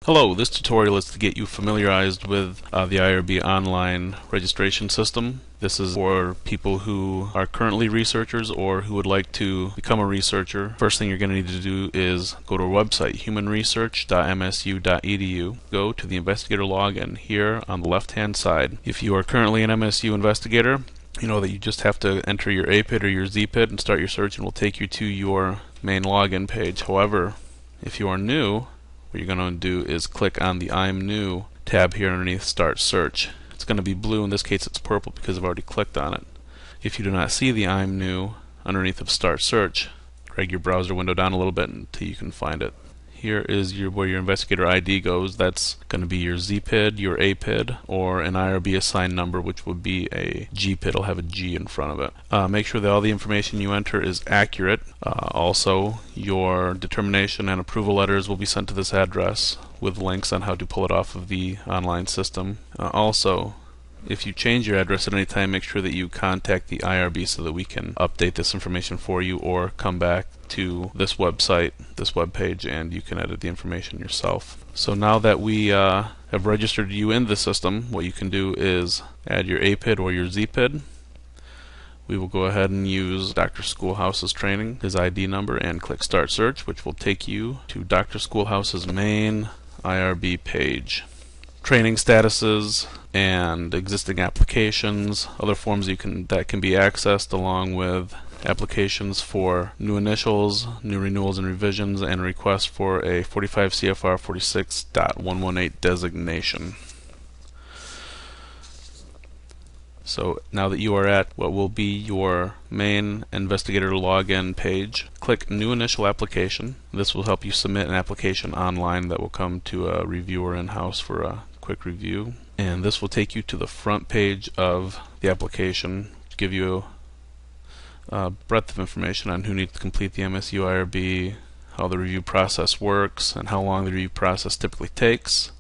Hello, this tutorial is to get you familiarized with the IRB online registration system. This is for people who are currently researchers or who would like to become a researcher. First thing you're going to need to do is go to our website, humanresearch.msu.edu. Go to the investigator login here on the left hand side. If you are currently an MSU investigator, you know that you just have to enter your APID or your ZPID and start your search, and it will take you to your main login page. However, if you are new, what you're going to do is click on the I'm New tab here underneath Start Search. It's going to be blue. In this case it's purple because I've already clicked on it. If you do not see the I'm New underneath of Start Search, drag your browser window down a little bit until you can find it. Here is where your investigator ID goes. That's going to be your ZPID, your APID, or an IRB assigned number, which would be a GPID. It'll have a G in front of it. Make sure that all the information you enter is accurate. Also, your determination and approval letters will be sent to this address with links on how to pull it off of the online system. Also, if you change your address at any time, make sure that you contact the IRB so that we can update this information for you, or come back to this website, this web page, and you can edit the information yourself. So now that we have registered you in the system, what you can do is add your APID or your ZPID. We will go ahead and use Dr. Schoolhouse's training, his ID number, and click Start Search, which will take you to Dr. Schoolhouse's main IRB page. Training statuses and existing applications, other forms that can be accessed, along with applications for new initials, new renewals and revisions, and requests for a 45 CFR 46.118 designation. So now that you are at what will be your main investigator login page, click New Initial Application. This will help you submit an application online that will come to a reviewer in-house for a quick review. And this will take you to the front page of the application, give you a breadth of information on who needs to complete the MSU IRB, how the review process works, and how long the review process typically takes.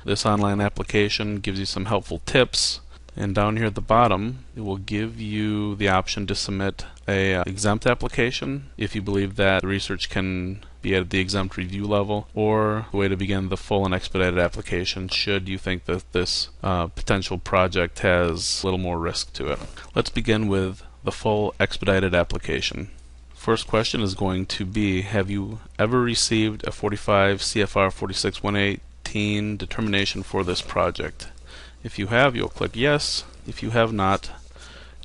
This online application gives you some helpful tips. And down here at the bottom, it will give you the option to submit a exempt application if you believe that the research can be at the exempt review level, or a way to begin the full and expedited application should you think that this potential project has a little more risk to it. Let's begin with the full expedited application. First question is going to be, have you ever received a 45 CFR 46.118 determination for this project? If you have, you'll click yes. If you have not,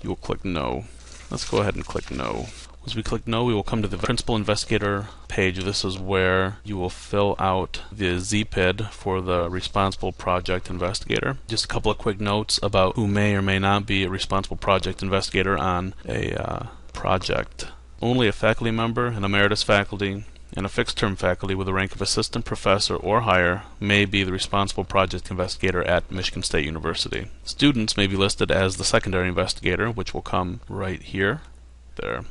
you will click no. Let's go ahead and click no. Once we click no, we will come to the Principal Investigator page. This is where you will fill out the ZPID for the Responsible Project Investigator. Just a couple of quick notes about who may or may not be a Responsible Project Investigator on a project. Only a faculty member, an emeritus faculty, and a fixed-term faculty with the rank of assistant professor or higher may be the responsible project investigator at Michigan State University. Students may be listed as the secondary investigator, which will come right here. There.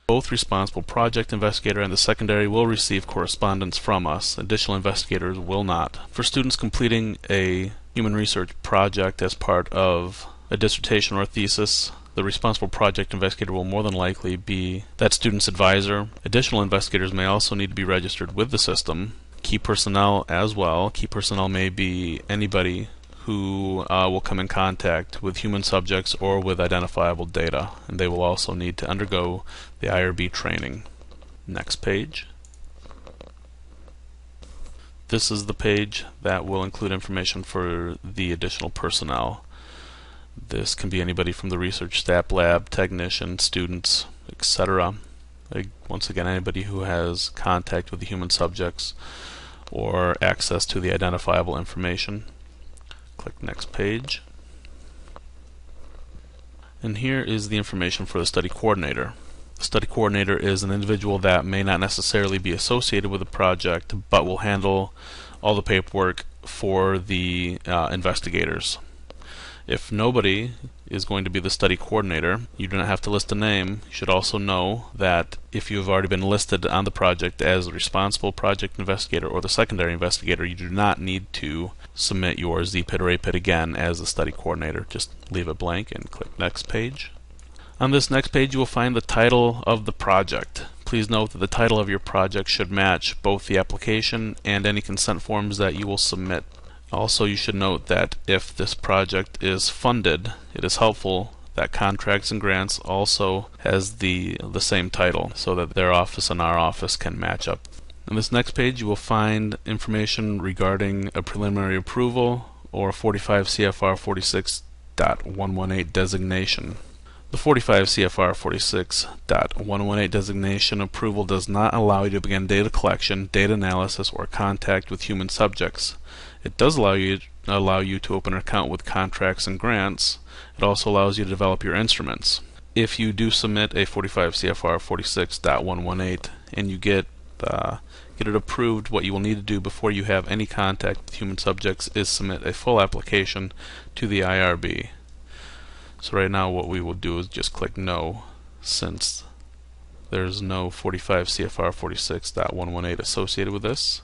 Both responsible project investigator and the secondary will receive correspondence from us. Additional investigators will not. For students completing a human research project as part of a dissertation or a thesis, the responsible project investigator will more than likely be that student's advisor. Additional investigators may also need to be registered with the system. Key personnel as well. Key personnel may be anybody who will come in contact with human subjects or with identifiable data, and they will also need to undergo the IRB training. Next page. This is the page that will include information for the additional personnel. This can be anybody from the research staff, lab, technician, students, etc. Once again, anybody who has contact with the human subjects or access to the identifiable information. Click next page. And here is the information for the study coordinator. The study coordinator is an individual that may not necessarily be associated with the project, but will handle all the paperwork for the investigators. If nobody is going to be the study coordinator, you do not have to list a name. You should also know that if you have already been listed on the project as the responsible project investigator or the secondary investigator, you do not need to submit your ZPID or APID again as the study coordinator. Just leave it blank and click next page. On this next page, you will find the title of the project. Please note that the title of your project should match both the application and any consent forms that you will submit. Also, you should note that if this project is funded, it is helpful that Contracts and Grants also has the same title so that their office and our office can match up. On this next page you will find information regarding a preliminary approval or 45 CFR 46.118 designation. The 45 CFR 46.118 designation approval does not allow you to begin data collection, data analysis, or contact with human subjects. It does allow you to open an account with Contracts and Grants. It also allows you to develop your instruments. If you do submit a 45 CFR 46.118 and you get it approved, what you will need to do before you have any contact with human subjects is submit a full application to the IRB. So right now what we will do is just click no, since there's no 45 CFR 46.118 associated with this.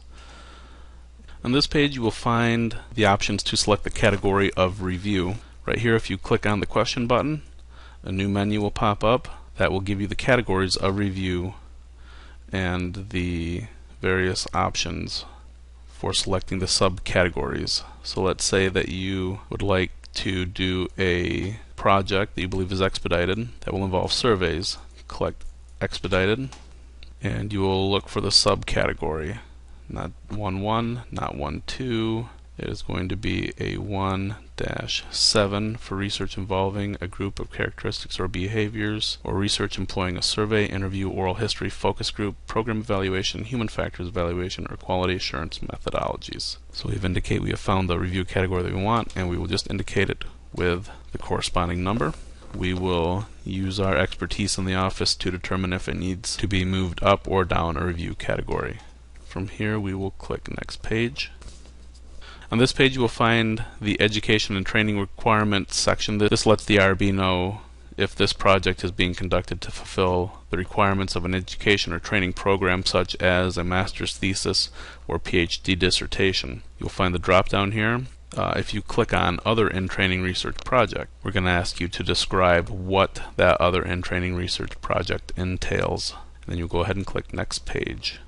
On this page you will find the options to select the category of review. Right here, if you click on the question button, a new menu will pop up that will give you the categories of review and the various options for selecting the subcategories. So let's say that you would like to do a project that you believe is expedited that will involve surveys. Click expedited and you will look for the subcategory. Not 1.1, not 1.2. It is going to be a 1-7 for research involving a group of characteristics or behaviors, or research employing a survey, interview, oral history, focus group, program evaluation, human factors evaluation, or quality assurance methodologies. So we've indicated we have found the review category that we want, and we will just indicate it with the corresponding number. We will use our expertise in the office to determine if it needs to be moved up or down a review category. From here we will click next page. On this page you will find the education and training requirements section. This lets the IRB know if this project is being conducted to fulfill the requirements of an education or training program such as a master's thesis or PhD dissertation. You'll find the drop down here. If you click on Other in-Training Research Project, we're going to ask you to describe what that other in-training research project entails. And then you'll go ahead and click next page.